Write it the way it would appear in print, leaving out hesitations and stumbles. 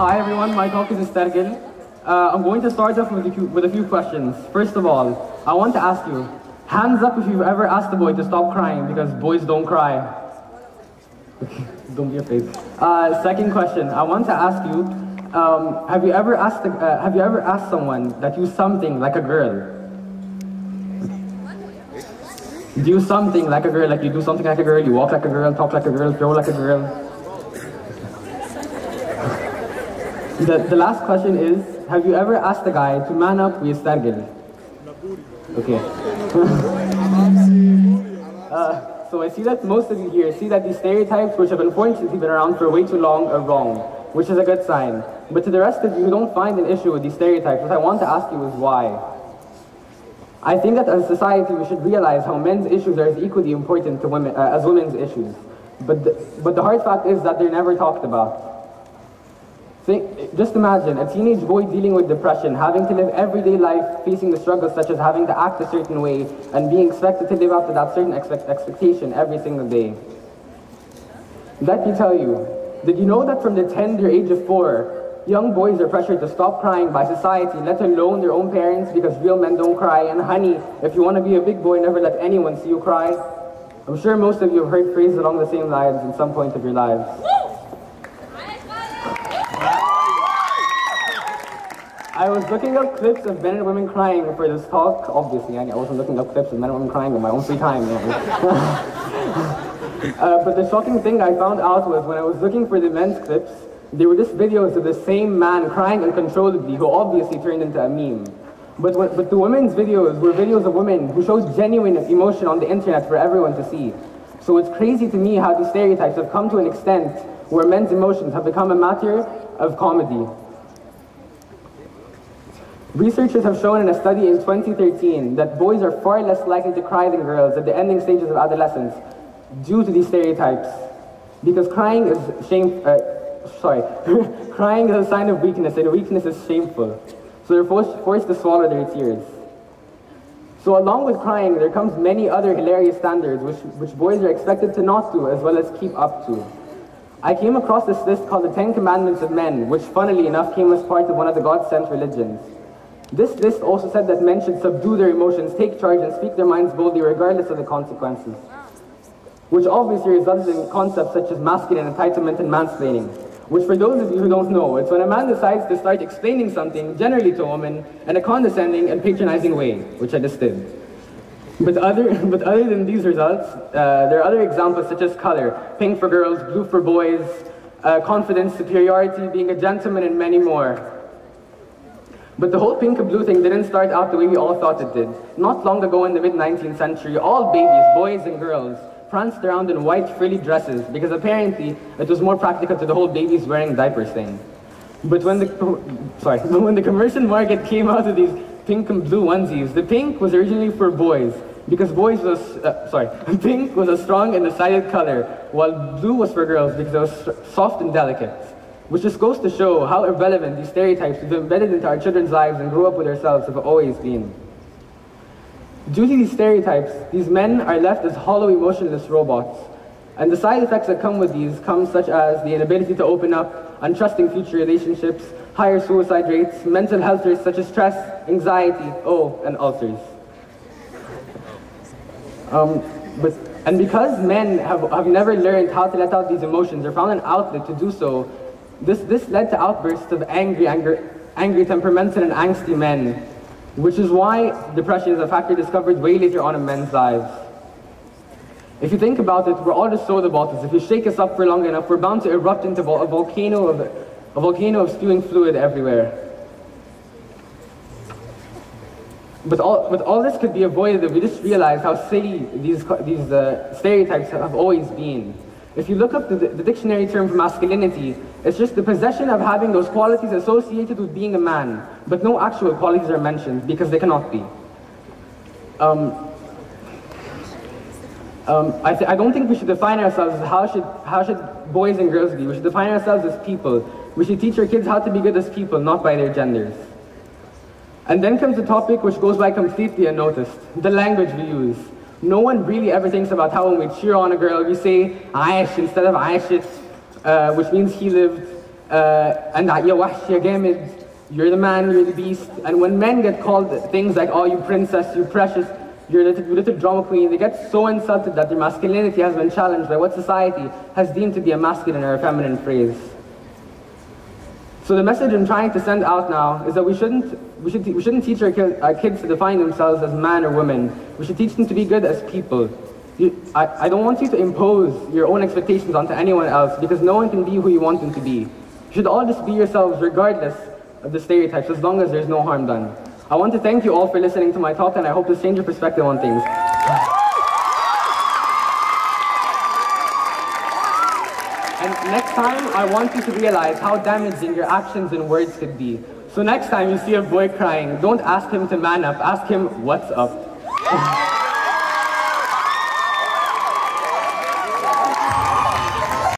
Hi everyone, my talk is Estargel. I'm going to start off with a few questions. First of all, I want to ask you, hands up if you've ever asked a boy to stop crying because boys don't cry. Don't be afraid. Second question, I want to ask you, have you ever asked someone that you something like a girl? Do something like a girl, like you do something like a girl, you walk like a girl, talk like a girl, throw like a girl. The last question is, have you ever asked a guy to man up with Estargel? Okay. So I see that most of you here see that these stereotypes, which have unfortunately been around for way too long, are wrong, which is a good sign. But to the rest of you who don't find an issue with these stereotypes, what I want to ask you is why. I think that as a society we should realize how men's issues are as equally important to women as women's issues. But the hard fact is that they're never talked about. Just imagine a teenage boy dealing with depression, having to live everyday life, facing the struggles such as having to act a certain way and being expected to live up to that certain expectation every single day. Let me tell you, did you know that from the tender age of 4, young boys are pressured to stop crying by society, let alone their own parents, because real men don't cry, and honey, if you want to be a big boy, never let anyone see you cry? I'm sure most of you have heard phrases along the same lines at some point of your lives. I was looking up clips of men and women crying for this talk. Obviously, I wasn't looking up clips of men and women crying in my own free time. But the shocking thing I found out was when I was looking for the men's clips, they were just videos of the same man crying uncontrollably, who obviously turned into a meme. But the women's videos were videos of women who showed genuine emotion on the internet for everyone to see. So it's crazy to me how these stereotypes have come to an extent where men's emotions have become a matter of comedy. Researchers have shown in a study in 2013 that boys are far less likely to cry than girls at the ending stages of adolescence due to these stereotypes. Because crying is crying is a sign of weakness, and weakness is shameful. So they're forced to swallow their tears. So along with crying, there comes many other hilarious standards which boys are expected to not do as well as keep up to. I came across this list called the 10 Commandments of Men, which funnily enough came as part of one of the God-sent religions. This list also said that men should subdue their emotions, take charge, and speak their minds boldly regardless of the consequences, which obviously results in concepts such as masculine entitlement and mansplaining, which for those of you who don't know, it's when a man decides to start explaining something, generally to a woman, in a condescending and patronizing way, which I just did. But other than these results, there are other examples such as color, pink for girls, blue for boys, confidence, superiority, being a gentleman, and many more. But the whole pink and blue thing didn't start out the way we all thought it did. Not long ago in the mid-19th century, all babies, boys and girls, pranced around in white frilly dresses because apparently it was more practical to the whole babies wearing diapers thing. But when the commercial market came out of these pink and blue onesies, the pink was originally for boys because pink was a strong and decided color, while blue was for girls because it was soft and delicate. Which just goes to show how irrelevant these stereotypes we've embedded into our children's lives and grew up with ourselves have always been. Due to these stereotypes, these men are left as hollow, emotionless robots. And the side effects that come with these come such as the inability to open up, untrusting future relationships, higher suicide rates, mental health risks such as stress, anxiety, and ulcers. And because men have never learned how to let out these emotions or found an outlet to do so, this led to outbursts of angry, temperamental, and angsty men, which is why depression is a factor discovered way later on in men's lives. If you think about it, we're all just soda bottles. If you shake us up for long enough, we're bound to erupt into a volcano of spewing fluid everywhere. But all this could be avoided if we just realize how silly these stereotypes have always been. If you look up the dictionary term for masculinity, it's just the possession of having those qualities associated with being a man, but no actual qualities are mentioned because they cannot be. I don't think we should define ourselves as how should boys and girls be. We should define ourselves as people. We should teach our kids how to be good as people, not by their genders. And then comes the topic which goes by completely unnoticed, the language we use. No one really ever thinks about how when we cheer on a girl, we say Aish instead of Aishit, which means he lived, and ya wahsh, ya gamid, you're the man, you're the beast. And when men get called things like, oh, you princess, you precious, you're a little drama queen, they get so insulted that their masculinity has been challenged by what society has deemed to be a masculine or a feminine phrase. So the message I'm trying to send out now is that we shouldn't teach our kids to define themselves as man or woman. We should teach them to be good as people. I don't want you to impose your own expectations onto anyone else, because no one can be who you want them to be. You should all just be yourselves regardless of the stereotypes, as long as there's no harm done. I want to thank you all for listening to my talk, and I hope this changed your perspective on things. And next time, I want you to realize how damaging your actions and words could be. So next time you see a boy crying, don't ask him to man up, ask him, what's up?